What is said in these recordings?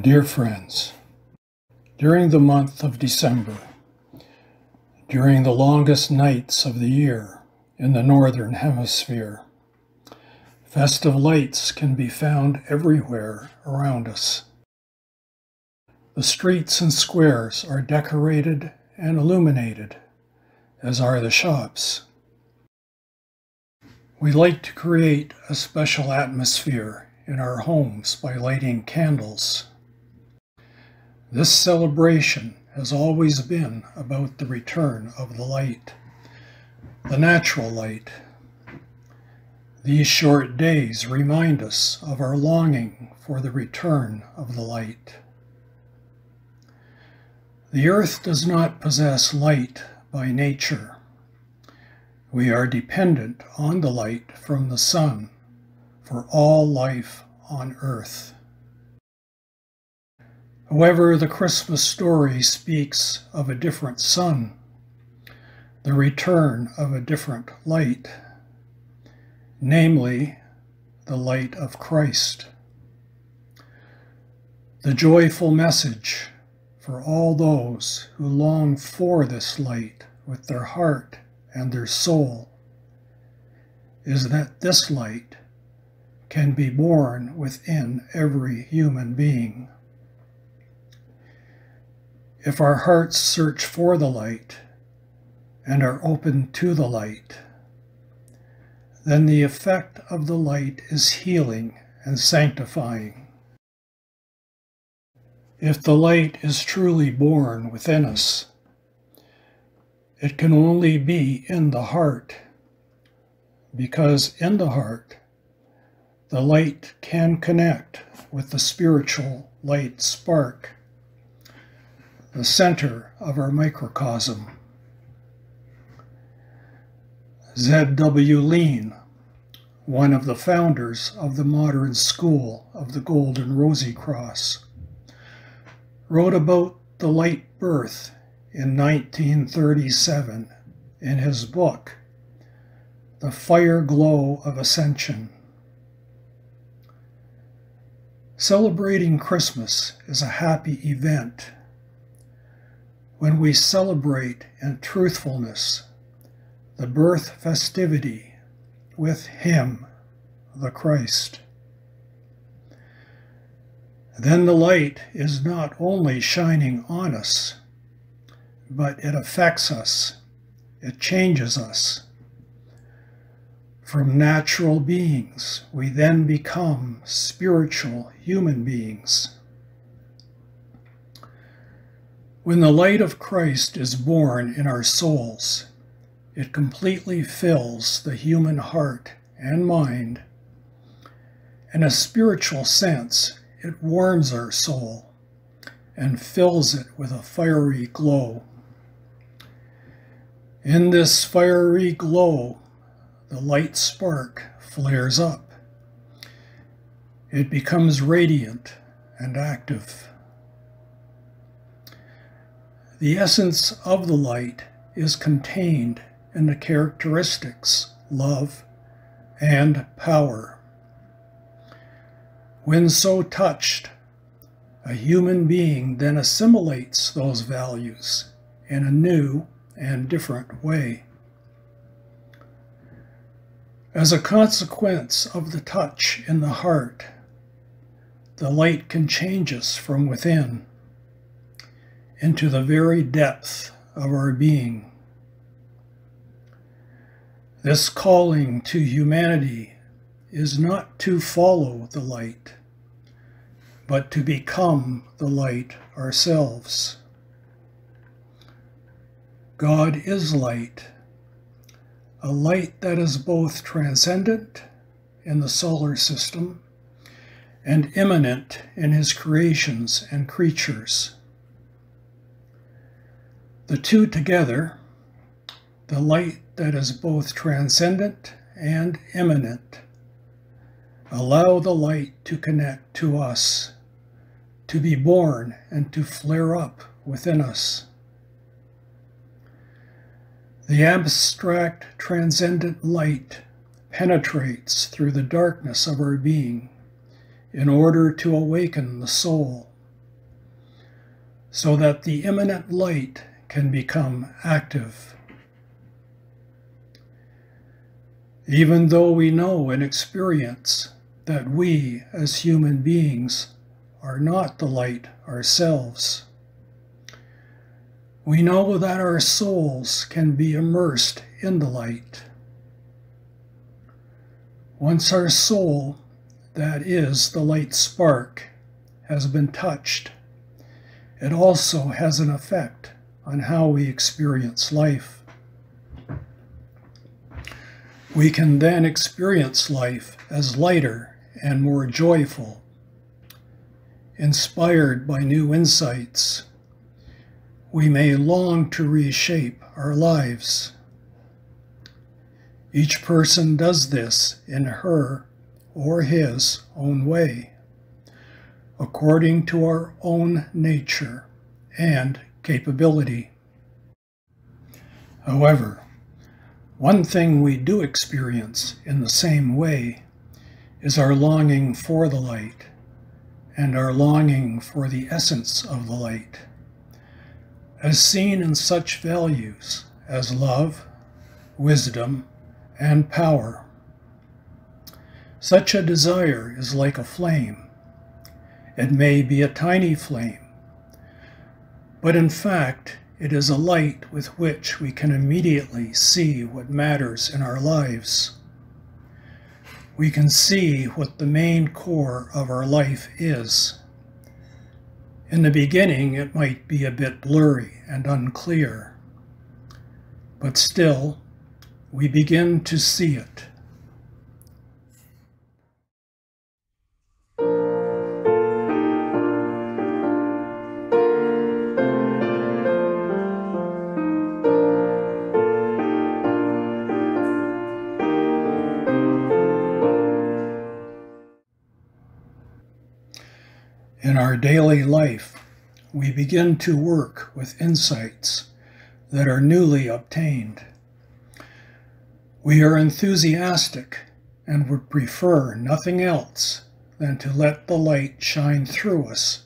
Dear friends, during the month of December, during the longest nights of the year in the Northern Hemisphere, festive lights can be found everywhere around us. The streets and squares are decorated and illuminated, as are the shops. We like to create a special atmosphere in our homes by lighting candles. This celebration has always been about the return of the light, the natural light. These short days remind us of our longing for the return of the light. The earth does not possess light by nature. We are dependent on the light from the sun for all life on earth. However, the Christmas story speaks of a different sun, the return of a different light, namely, the light of Christ. The joyful message for all those who long for this light with their heart and their soul is that this light can be born within every human being. If our hearts search for the light and are open to the light, then the effect of the light is healing and sanctifying. If the light is truly born within us, it can only be in the heart, because in the heart, the light can connect with the spiritual light spark, the center of our microcosm. Z.W.Leene, one of the founders of the modern school of the Golden Rosycross, wrote about the light birth in 1937 in his book, The Fire Glow of Ascension. Celebrating Christmas is a happy event when we celebrate in truthfulness the birth festivity with Him, the Christ. Then the light is not only shining on us, but it affects us, it changes us. From natural beings, we then become spiritual human beings. When the light of Christ is born in our souls, it completely fills the human heart and mind. In a spiritual sense, it warms our soul and fills it with a fiery glow. In this fiery glow, the light spark flares up. It becomes radiant and active. The essence of the light is contained in the characteristics love and power. When so touched, a human being then assimilates those values in a new and different way. As a consequence of the touch in the heart, the light can change us from within into the very depth of our being. This calling to humanity is not to follow the light, but to become the light ourselves. God is light, a light that is both transcendent in the solar system and immanent in His creations and creatures. The two together, the light that is both transcendent and immanent, allow the light to connect to us, to be born and to flare up within us. The abstract transcendent light penetrates through the darkness of our being in order to awaken the soul so that the immanent light can become active. Even though we know and experience that we, as human beings, are not the light ourselves, we know that our souls can be immersed in the light. Once our soul, that is the light spark, has been touched, it also has an effect on how we experience life. We can then experience life as lighter and more joyful, inspired by new insights. We may long to reshape our lives. Each person does this in her or his own way, according to our own nature and capability. However, one thing we do experience in the same way is our longing for the light and our longing for the essence of the light, as seen in such values as love, wisdom, and power. Such a desire is like a flame. It may be a tiny flame, but in fact, it is a light with which we can immediately see what matters in our lives. We can see what the main core of our life is. In the beginning, it might be a bit blurry and unclear, but still, we begin to see it. In our daily life, we begin to work with insights that are newly obtained. We are enthusiastic and would prefer nothing else than to let the light shine through us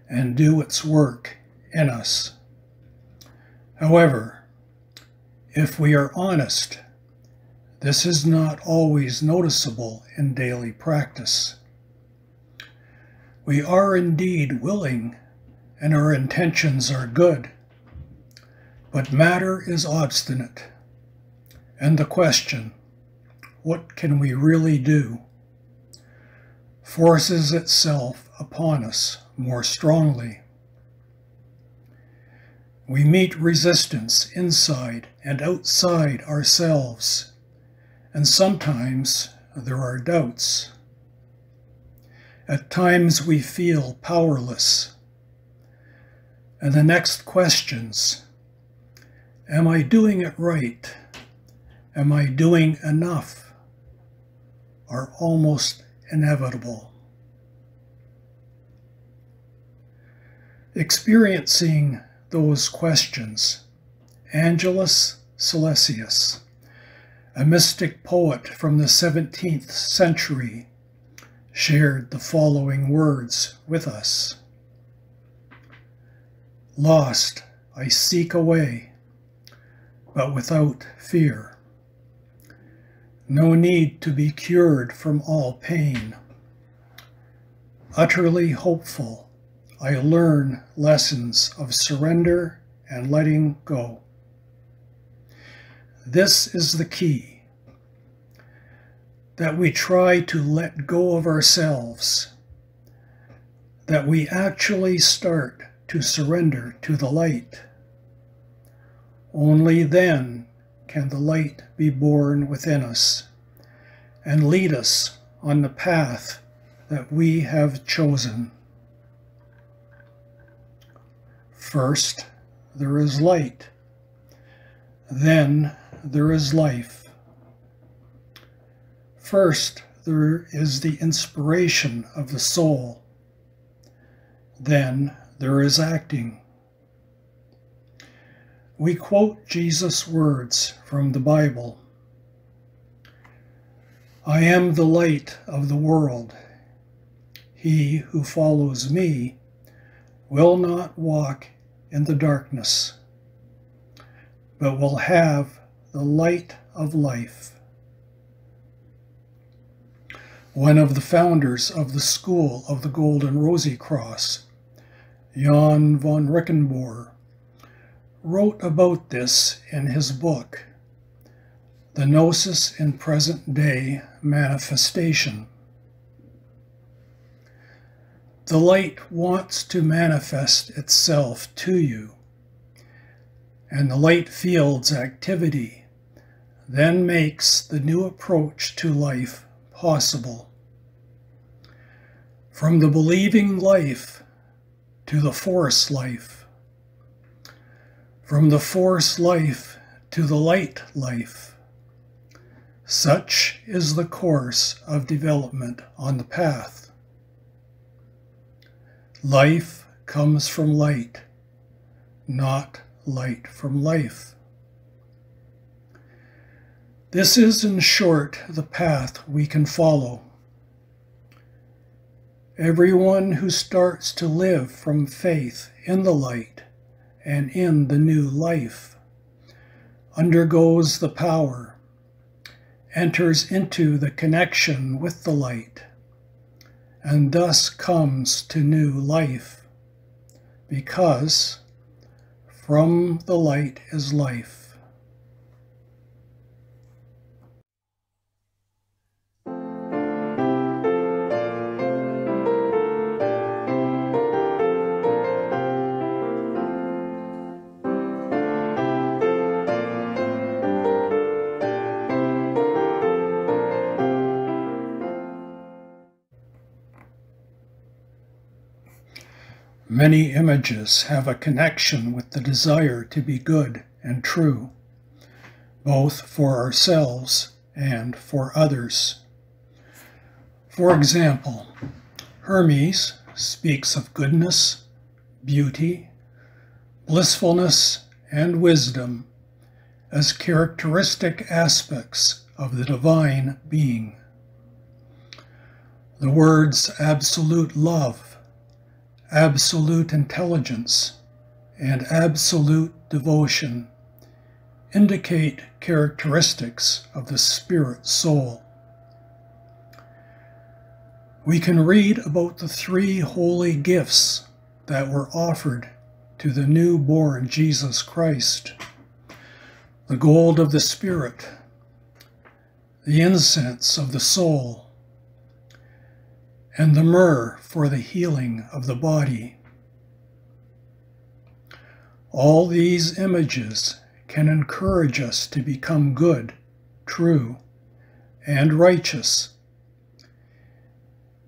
and do its work in us. However, if we are honest, this is not always noticeable in daily practice. We are indeed willing, and our intentions are good, but matter is obstinate, and the question, what can we really do, forces itself upon us more strongly. We meet resistance inside and outside ourselves, and sometimes there are doubts. At times we feel powerless. And the next questions, am I doing it right? Am I doing enough? Are almost inevitable. Experiencing those questions, Angelus Silesius, a mystic poet from the 17th century, shared the following words with us. Lost, I seek a way, but without fear. No need to be cured from all pain. Utterly hopeful, I learn lessons of surrender and letting go. This is the key, that we try to let go of ourselves, that we actually start to surrender to the light. Only then can the light be born within us and lead us on the path that we have chosen. First, there is light. Then there is life. First, there is the inspiration of the soul. Then there is acting. We quote Jesus' words from the Bible. I am the light of the world. He who follows me will not walk in the darkness, but will have the light of life. One of the founders of the School of the Golden Rosycross, Jan van Rickenboer, wrote about this in his book, The Gnosis in Present-Day Manifestation. The light wants to manifest itself to you, and the light field's activity then makes the new approach to life possible. From the believing life to the force life, from the force life to the light life. Such is the course of development on the path. Life comes from light, not light from life. This is, in short, the path we can follow. Everyone who starts to live from faith in the light and in the new life undergoes the power, enters into the connection with the light, and thus comes to new life, because from the light is life. Many images have a connection with the desire to be good and true, both for ourselves and for others. For example, Hermes speaks of goodness, beauty, blissfulness, and wisdom as characteristic aspects of the divine being. The words absolute love, absolute intelligence, and absolute devotion indicate characteristics of the spirit soul. We can read about the 3 holy gifts that were offered to the newborn Jesus Christ: the gold of the spirit, the incense of the soul, and the myrrh for the healing of the body. All these images can encourage us to become good, true, and righteous.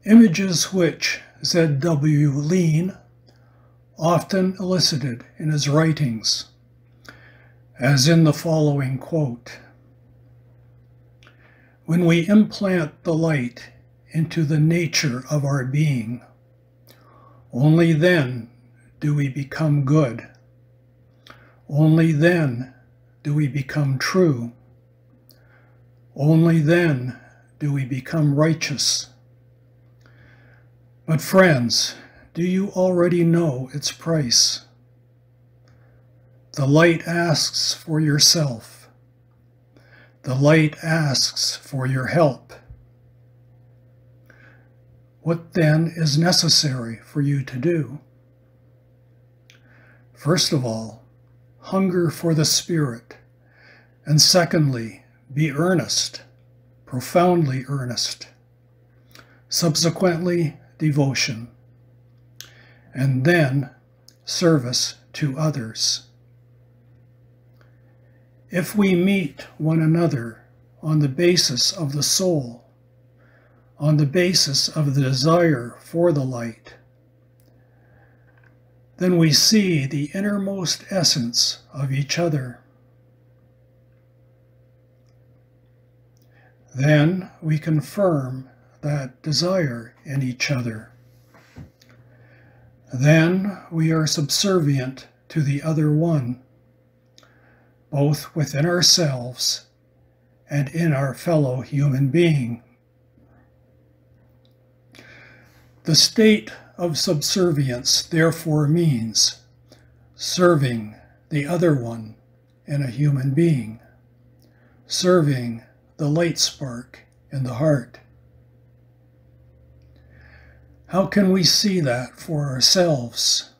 Images which Z.W.Leene often elicited in his writings, as in the following quote: "When we implant the light into the nature of our being, only then do we become good. Only then do we become true. Only then do we become righteous. But friends, do you already know its price? The light asks for yourself. The light asks for your help. What then is necessary for you to do? First of all, hunger for the Spirit, and secondly, be earnest, profoundly earnest. Subsequently, devotion, and then service to others. If we meet one another on the basis of the soul, on the basis of the desire for the light, then we see the innermost essence of each other. Then we confirm that desire in each other. Then we are subservient to the other one, both within ourselves and in our fellow human being. The state of subservience therefore means serving the other one in a human being, serving the light spark in the heart. How can we see that for ourselves?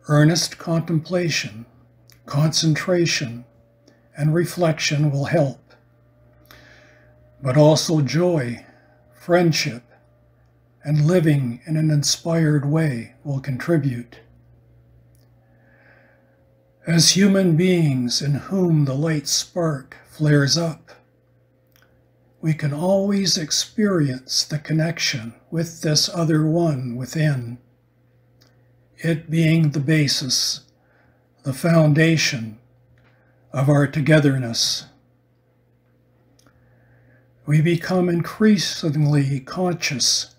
Earnest contemplation, concentration, and reflection will help, but also joy, friendship, and living in an inspired way will contribute. As human beings in whom the light spark flares up, we can always experience the connection with this other one within, it being the basis, the foundation of our togetherness. We become increasingly conscious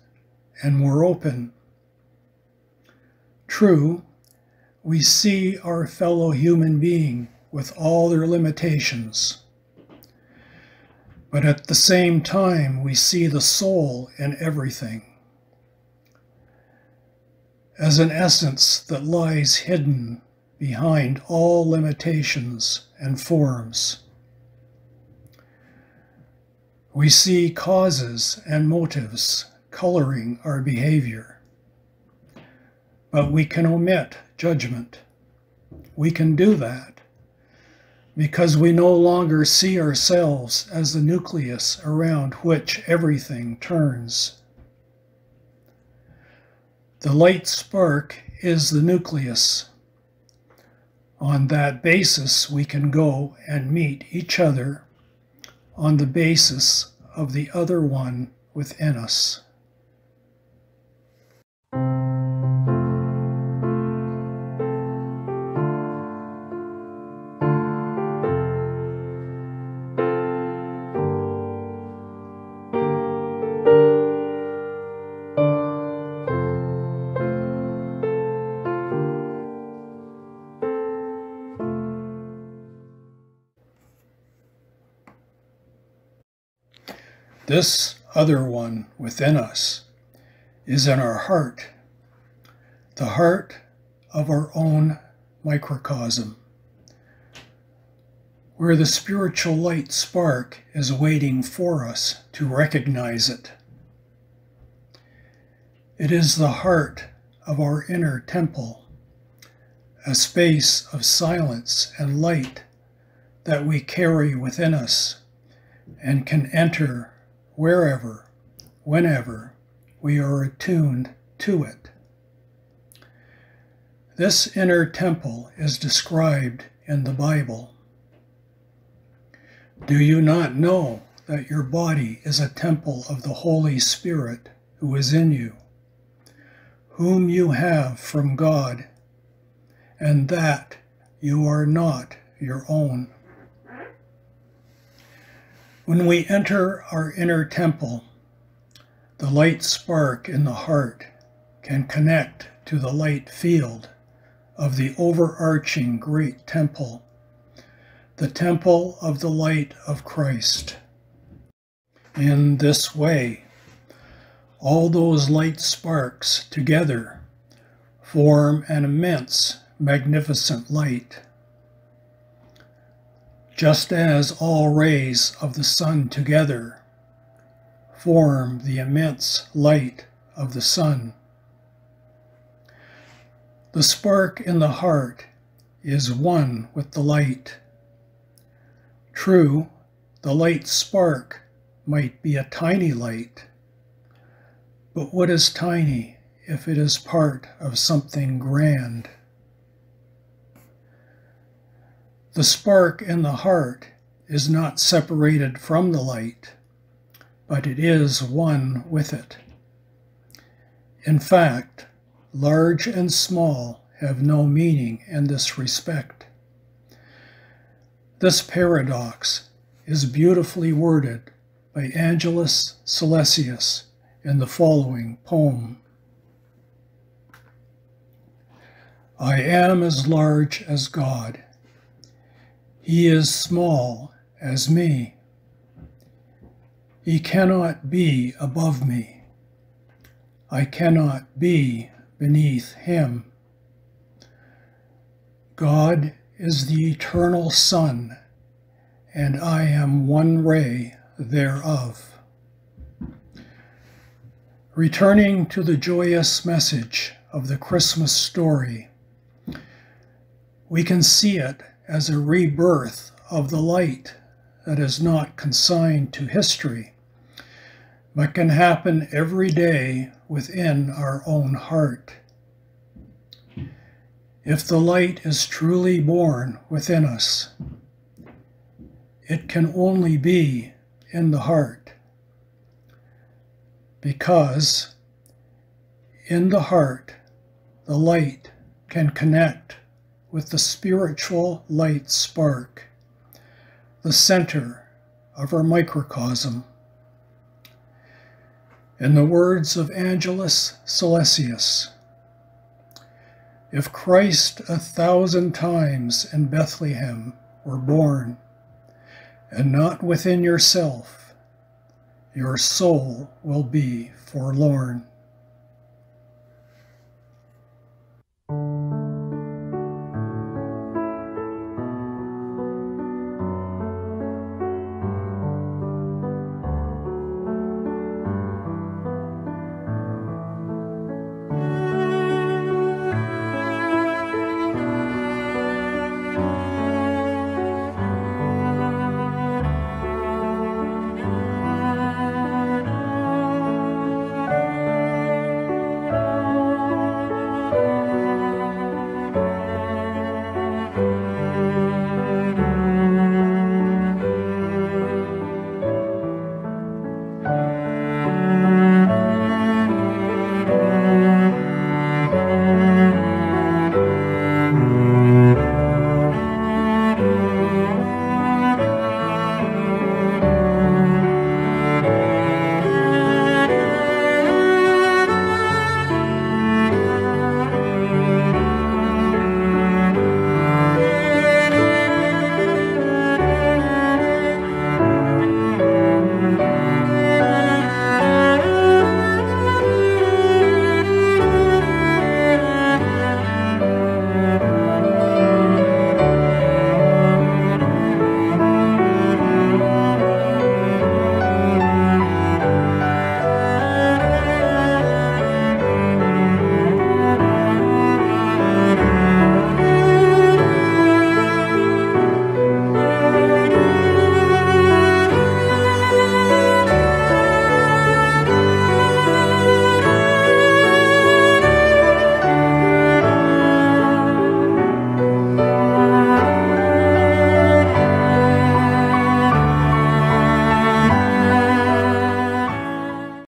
and more open. True, we see our fellow human being with all their limitations, but at the same time we see the soul in everything, as an essence that lies hidden behind all limitations and forms. We see causes and motives coloring our behavior, but we can omit judgment. We can do that because we no longer see ourselves as the nucleus around which everything turns. The light spark is the nucleus. On that basis, we can go and meet each other on the basis of the other one within us. This other one within us is in our heart, the heart of our own microcosm, where the spiritual light spark is waiting for us to recognize it. It is the heart of our inner temple, a space of silence and light that we carry within us and can enter wherever, whenever we are attuned to it. This inner temple is described in the Bible. Do you not know that your body is a temple of the Holy Spirit who is in you, whom you have from God, and that you are not your own? When we enter our inner temple, the light spark in the heart can connect to the light field of the overarching great temple, the temple of the light of Christ. In this way, all those light sparks together form an immense, magnificent light. Just as all rays of the sun together form the immense light of the sun. The spark in the heart is one with the light. True, the light spark might be a tiny light, but what is tiny if it is part of something grand? The spark in the heart is not separated from the light, but it is one with it. In fact, large and small have no meaning in this respect. This paradox is beautifully worded by Angelus Silesius in the following poem. I am as large as God. He is small as me. He cannot be above me. I cannot be beneath him. God is the eternal sun, and I am one ray thereof. Returning to the joyous message of the Christmas story, we can see it as a rebirth of the light that is not consigned to history, but can happen every day within our own heart. If the light is truly born within us, it can only be in the heart, because in the heart, the light can connect with the spiritual light spark, the center of our microcosm. In the words of Angelus Silesius, if Christ 1,000 times in Bethlehem were born, and not within yourself, your soul will be forlorn.